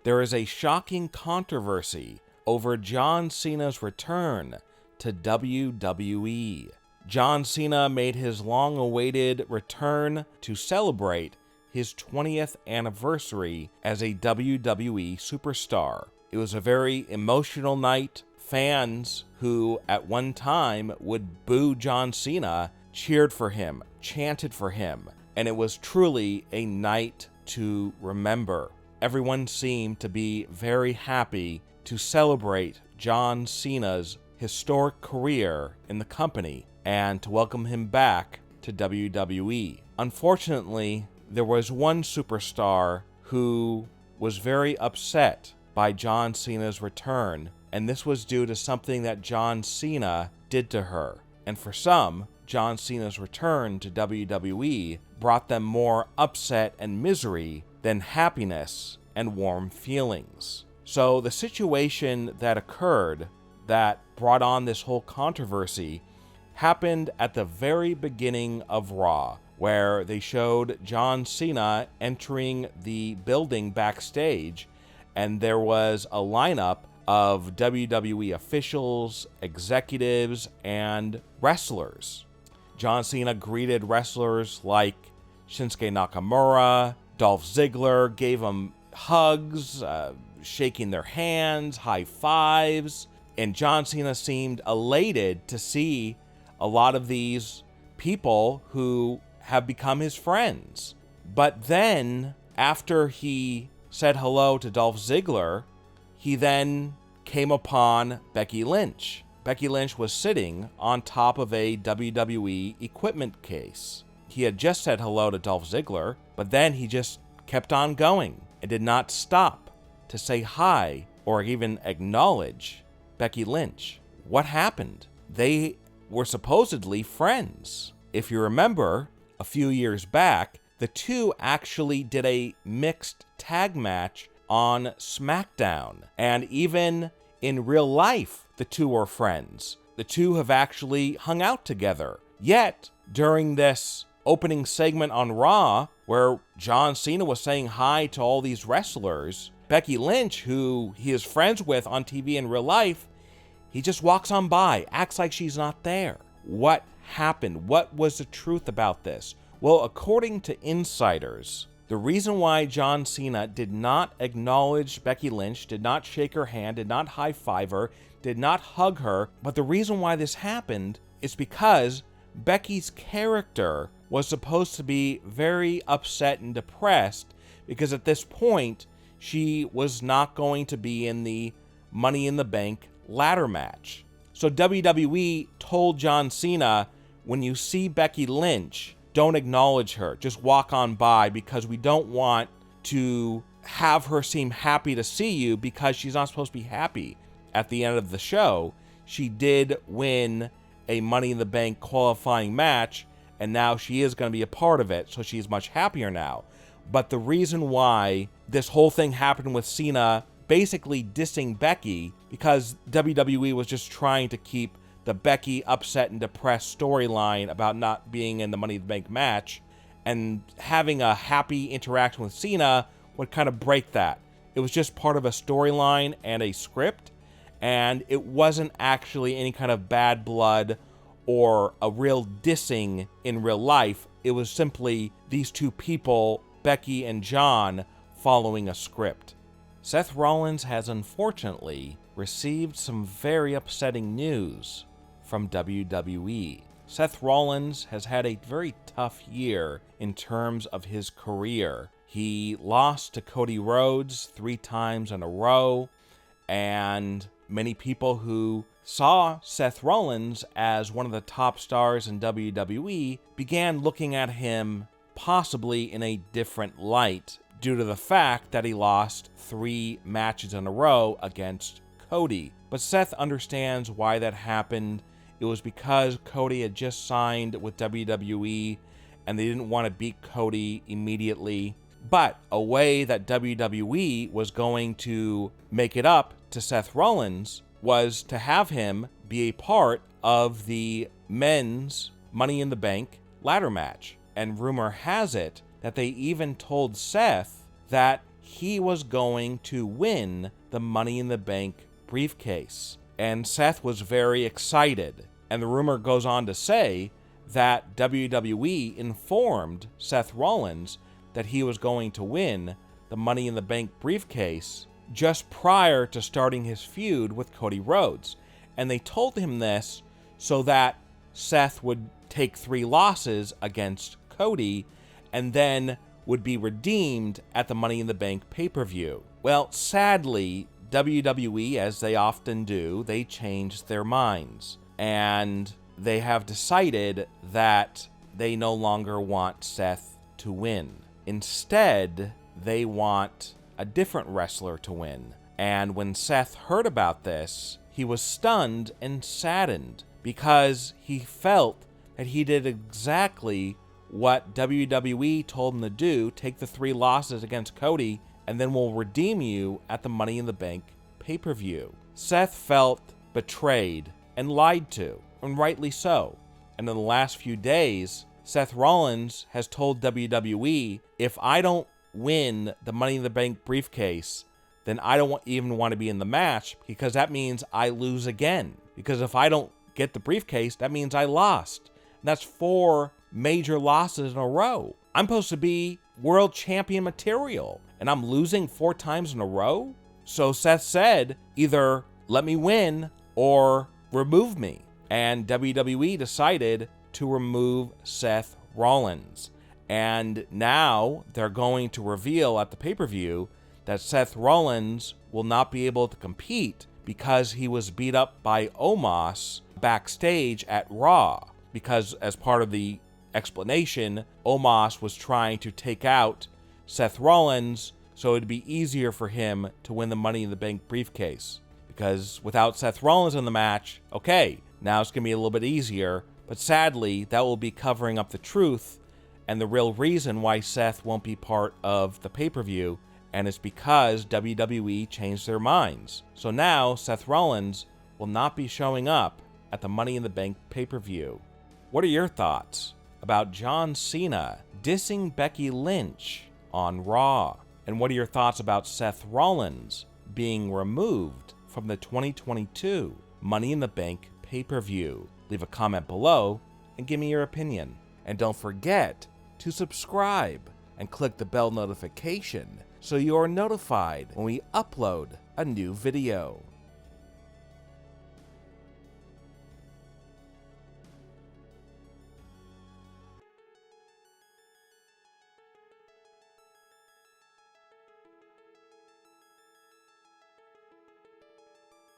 there is a shocking controversy over John Cena's return to WWE. John Cena made his long-awaited return to celebrate his 20th anniversary as a WWE superstar. It was a very emotional night. Fans who at one time would boo John Cena cheered for him, chanted for him, and it was truly a night to remember. Everyone seemed to be very happy to celebrate John Cena's historic career in the company and to welcome him back to WWE. Unfortunately, there was one superstar who was very upset by John Cena's return, and this was due to something that John Cena did to her. And for some, John Cena's return to WWE brought them more upset and misery than happiness and warm feelings. So the situation that occurred that brought on this whole controversy happened at the very beginning of Raw, where they showed John Cena entering the building backstage, and there was a lineup of WWE officials, executives, and wrestlers. John Cena greeted wrestlers like Shinsuke Nakamura, Dolph Ziggler, gave them hugs, shaking their hands, high fives, and John Cena seemed elated to see a lot of these people who have become his friends. But then, after he said hello to Dolph Ziggler, he then came upon Becky Lynch. Becky Lynch was sitting on top of a WWE equipment case. He had just said hello to Dolph Ziggler, but then he just kept on going and did not stop to say hi or even acknowledge Becky Lynch. What happened? They were supposedly friends. If you remember, a few years back, the two actually did a mixed tag match on SmackDown. And even in real life, the two were friends. The two have actually hung out together. Yet, during this opening segment on Raw, where John Cena was saying hi to all these wrestlers, Becky Lynch, who he is friends with on TV in real life, he just walks on by, acts like she's not there. What happened? What was the truth about this? Well, according to insiders, the reason why John Cena did not acknowledge Becky Lynch, did not shake her hand, did not high-five her, did not hug her, but the reason why this happened is because Becky's character was supposed to be very upset and depressed because at this point, she was not going to be in the Money in the Bank ladder match. So WWE told John Cena, when you see Becky Lynch, don't acknowledge her. Just walk on by because we don't want to have her seem happy to see you because she's not supposed to be happy. At the end of the show, she did win a Money in the Bank qualifying match, and now she is going to be a part of it, so she's much happier now. But the reason why this whole thing happened with Cena basically dissing Becky, because WWE was just trying to keep the Becky upset and depressed storyline about not being in the Money in the Bank match, and having a happy interaction with Cena would kind of break that. It was just part of a storyline and a script, and it wasn't actually any kind of bad blood or a real dissing in real life. It was simply these two people, Becky and John, following a script. Seth Rollins has unfortunately received some very upsetting news from WWE. Seth Rollins has had a very tough year in terms of his career. He lost to Cody Rhodes 3 times in a row, and many people who saw Seth Rollins as one of the top stars in WWE began looking at him possibly in a different light due to the fact that he lost 3 matches in a row against Cody. But Seth understands why that happened. It was because Cody had just signed with WWE and they didn't want to beat Cody immediately. But a way that WWE was going to make it up to Seth Rollins was to have him be a part of the men's Money in the Bank ladder match. And rumor has it that they even told Seth that he was going to win the Money in the Bank briefcase. And Seth was very excited. And the rumor goes on to say that WWE informed Seth Rollins that he was going to win the Money in the Bank briefcase just prior to starting his feud with Cody Rhodes. And they told him this so that Seth would take 3 losses against Cody and then would be redeemed at the Money in the Bank pay-per-view. Well, sadly, WWE, as they often do, they changed their minds. And they have decided that they no longer want Seth to win. Instead, they want a different wrestler to win. And when Seth heard about this, he was stunned and saddened because he felt that he did exactly what WWE told him to do: take the 3 losses against Cody, and then we'll redeem you at the Money in the Bank pay-per-view. Seth felt betrayed and lied to, and rightly so. And in the last few days, Seth Rollins has told WWE, if I don't win the Money in the Bank briefcase, then I don't even want to be in the match, because that means I lose again. Because if I don't get the briefcase, that means I lost. And that's 4 major losses in a row. I'm supposed to be world champion material, and I'm losing 4 times in a row? So Seth said, either let me win or remove me. And WWE decided to remove Seth Rollins. And now they're going to reveal at the pay-per-view that Seth Rollins will not be able to compete because he was beat up by Omos backstage at Raw. Because as part of the explanation, Omos was trying to take out Seth Rollins so it'd be easier for him to win the Money in the Bank briefcase. Because without Seth Rollins in the match, okay, now it's going to be a little bit easier, but sadly, that will be covering up the truth and the real reason why Seth won't be part of the pay-per-view, and it's because WWE changed their minds. So now, Seth Rollins will not be showing up at the Money in the Bank pay-per-view. What are your thoughts about John Cena dissing Becky Lynch on Raw? And what are your thoughts about Seth Rollins being removed from the 2022 Money in the Bank pay-per-view? Leave a comment below and give me your opinion. And don't forget to subscribe and click the bell notification so you are notified when we upload a new video.